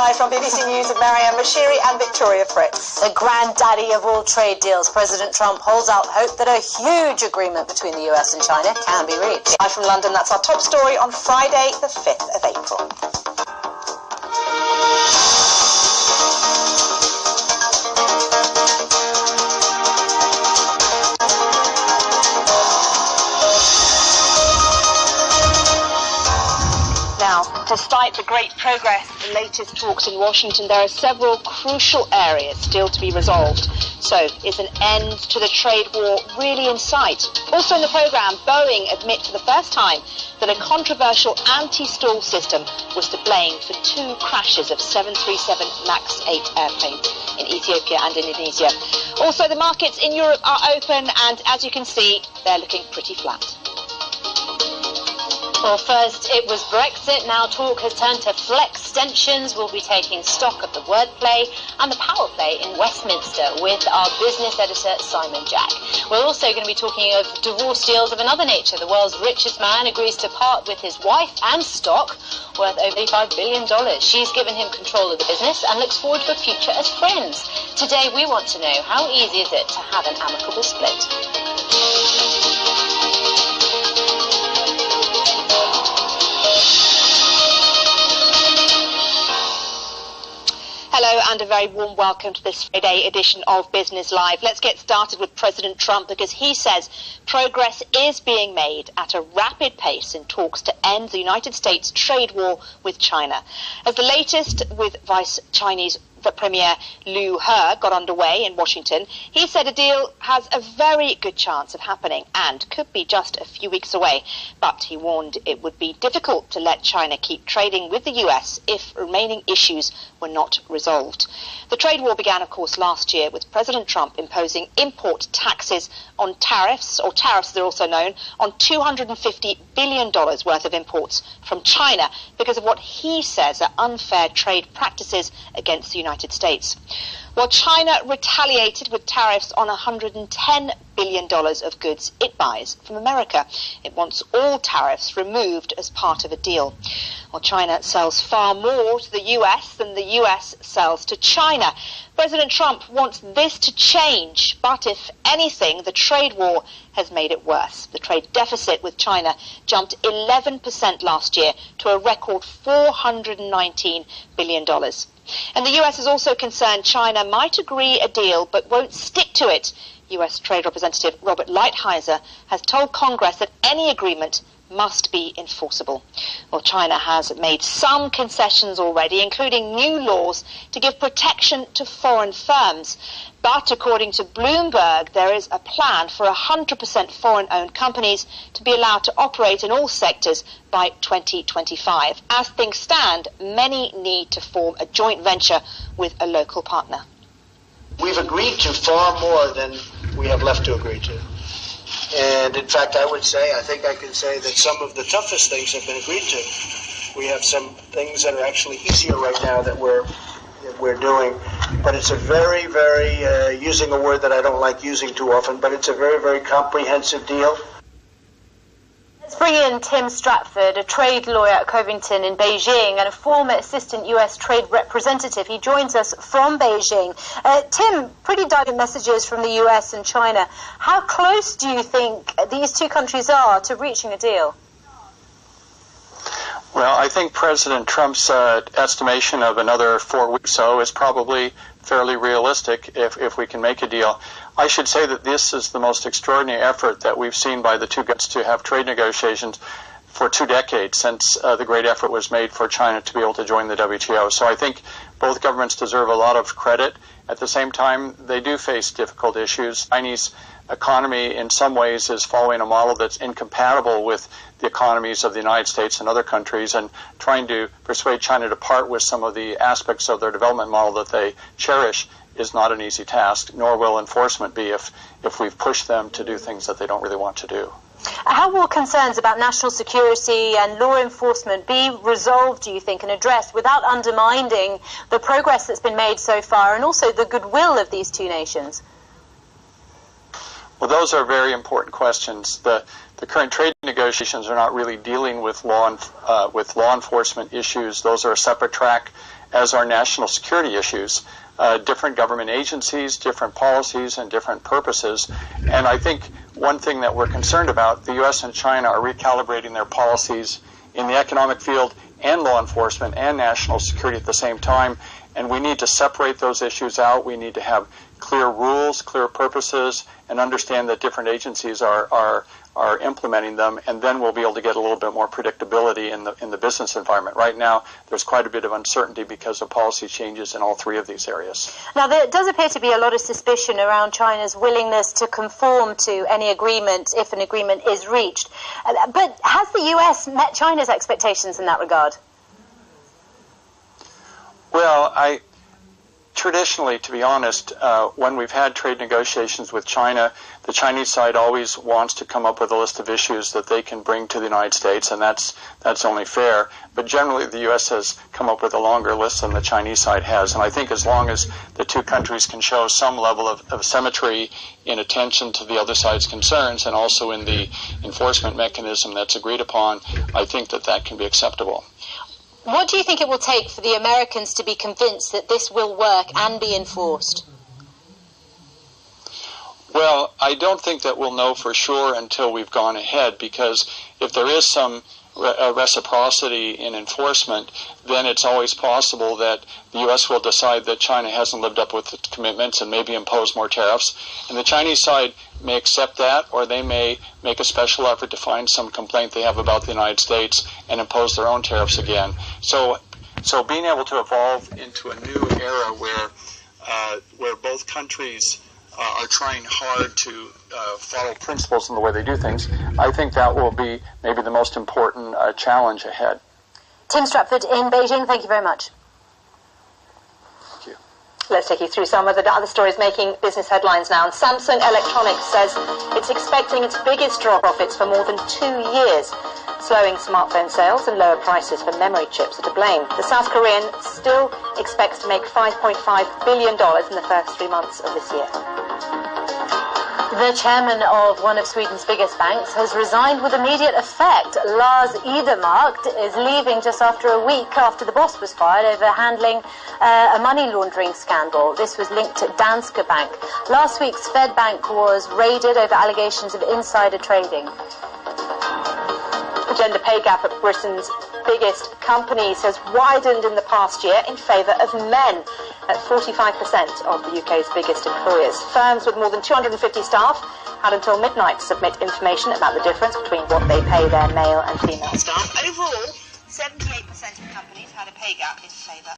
Live from BBC News with Marianne Mashiri and Victoria Fritz. The granddaddy of all trade deals, President Trump holds out hope that a huge agreement between the US and China can be reached. Live from London, that's our top story on Friday, the 5th of April. Despite the great progress in the latest talks in Washington, there are several crucial areas still to be resolved. So, is an end to the trade war really in sight? Also in the programme, Boeing admit for the first time that a controversial anti-stall system was to blame for 2 crashes of 737 MAX 8 airplanes in Ethiopia and Indonesia. Also, the markets in Europe are open, and as you can see, they're looking pretty flat. Well, first it was Brexit. Now talk has turned to flex tensions. We'll be taking stock of the wordplay and the power play in Westminster with our business editor, Simon Jack. We're also going to be talking of divorce deals of another nature. The world's richest man agrees to part with his wife and stock worth over $85 billion. She's given him control of the business and looks forward to a future as friends. Today we want to know, how easy is it to have an amicable split? Hello and a very warm welcome to this Friday edition of Business Live. Let's get started with President Trump, because he says progress is being made at a rapid pace in talks to end the United States trade war with China. As the latest with Vice Chinese Premier Liu He got underway in Washington, he said a deal has a very good chance of happening and could be just a few weeks away. But he warned it would be difficult to let China keep trading with the US if remaining issues were not resolved. The trade war began, of course, last year with President Trump imposing import taxes on tariffs, or tariffs they're also known, on $250 billion worth of imports from China because of what he says are unfair trade practices against the United States. While China retaliated with tariffs on $110 billion of goods it buys from America. It wants all tariffs removed as part of a deal. While China sells far more to the US than the US sells to China. President Trump wants this to change, but if anything, the trade war has made it worse. The trade deficit with China jumped 11% last year to a record $419 billion. And the US is also concerned China might agree a deal but won't stick to it. US Trade Representative Robert Lighthizer has told Congress that any agreement must be enforceable. Well, China has made some concessions already, including new laws to give protection to foreign firms. But according to Bloomberg, there is a plan for 100% foreign-owned companies to be allowed to operate in all sectors by 2025. As things stand, many need to form a joint venture with a local partner. We've agreed to far more than we have left to agree to. And in fact, I think I can say that some of the toughest things have been agreed to. We have some things that are actually easier right now that we're doing. But it's a very, very, using a word that I don't like using too often, but it's a very, very comprehensive deal. Let's bring in Tim Stratford, a trade lawyer at Covington in Beijing and a former assistant US trade representative. He joins us from Beijing. Tim, pretty direct messages from the US and China. How close do you think these two countries are to reaching a deal? Well, I think President Trump's estimation of another 4 weeks or so is probably fairly realistic if we can make a deal. I should say that this is the most extraordinary effort that we've seen by the two governments to have trade negotiations for 2 decades since the great effort was made for China to be able to join the WTO. So I think both governments deserve a lot of credit. At the same time, they do face difficult issues. The Chinese economy in some ways is following a model that's incompatible with the economies of the United States and other countries, and trying to persuade China to part with some of the aspects of their development model that they cherish is not an easy task, nor will enforcement be if we've pushed them to do things that they don't really want to do. How will concerns about national security and law enforcement be resolved, do you think, and addressed without undermining the progress that's been made so far and also the goodwill of these two nations? Well, those are very important questions. The current trade negotiations are not really dealing with law enforcement issues. Those are a separate track, as our national security issues. Different government agencies, different policies, and different purposes. And I think one thing that we're concerned about, the U.S. and China are recalibrating their policies in the economic field and law enforcement and national security at the same time. And we need to separate those issues out. We need to have clear rules, clear purposes, and understand that different agencies are implementing them, and then we'll be able to get a little bit more predictability in the business environment. Right now, there's quite a bit of uncertainty because of policy changes in all three of these areas. Now, there does appear to be a lot of suspicion around China's willingness to conform to any agreement if an agreement is reached. But has the U.S. met China's expectations in that regard? Well, traditionally, to be honest, when we've had trade negotiations with China, the Chinese side always wants to come up with a list of issues that they can bring to the United States, and that's only fair. But generally, the U.S. has come up with a longer list than the Chinese side has. And I think as long as the two countries can show some level of symmetry in attention to the other side's concerns and also in the enforcement mechanism that's agreed upon, I think that can be acceptable. What do you think it will take for the Americans to be convinced that this will work and be enforced? Well, I don't think that we'll know for sure until we've gone ahead, because if there is some reciprocity in enforcement, then it's always possible that the U.S. will decide that China hasn't lived up with its commitments and maybe impose more tariffs. And the Chinese side may accept that, or they may make a special effort to find some complaint they have about the United States and impose their own tariffs again. So being able to evolve into a new era where both countries are trying hard to follow principles in the way they do things, I think that will be maybe the most important challenge ahead. Tim Stratford in Beijing, thank you very much. Thank you. Let's take you through some of the other stories making business headlines now. And Samsung Electronics says it's expecting its biggest drop profits for more than 2 years. Slowing smartphone sales and lower prices for memory chips are to blame. The South Korean still expects to make $5.5 billion in the first 3 months of this year. The chairman of one of Sweden's biggest banks has resigned with immediate effect. Lars Idermark is leaving just after a week after the boss was fired over handling a money laundering scandal. This was linked to Danske Bank. Last week, Swedbank was raided over allegations of insider trading. The gender pay gap at Britain's biggest companies has widened in the past year in favour of men at 45% of the UK's biggest employers. Firms with more than 250 staff had until midnight to submit information about the difference between what they pay their male and female staff. Overall, 78% of companies had a pay gap in favour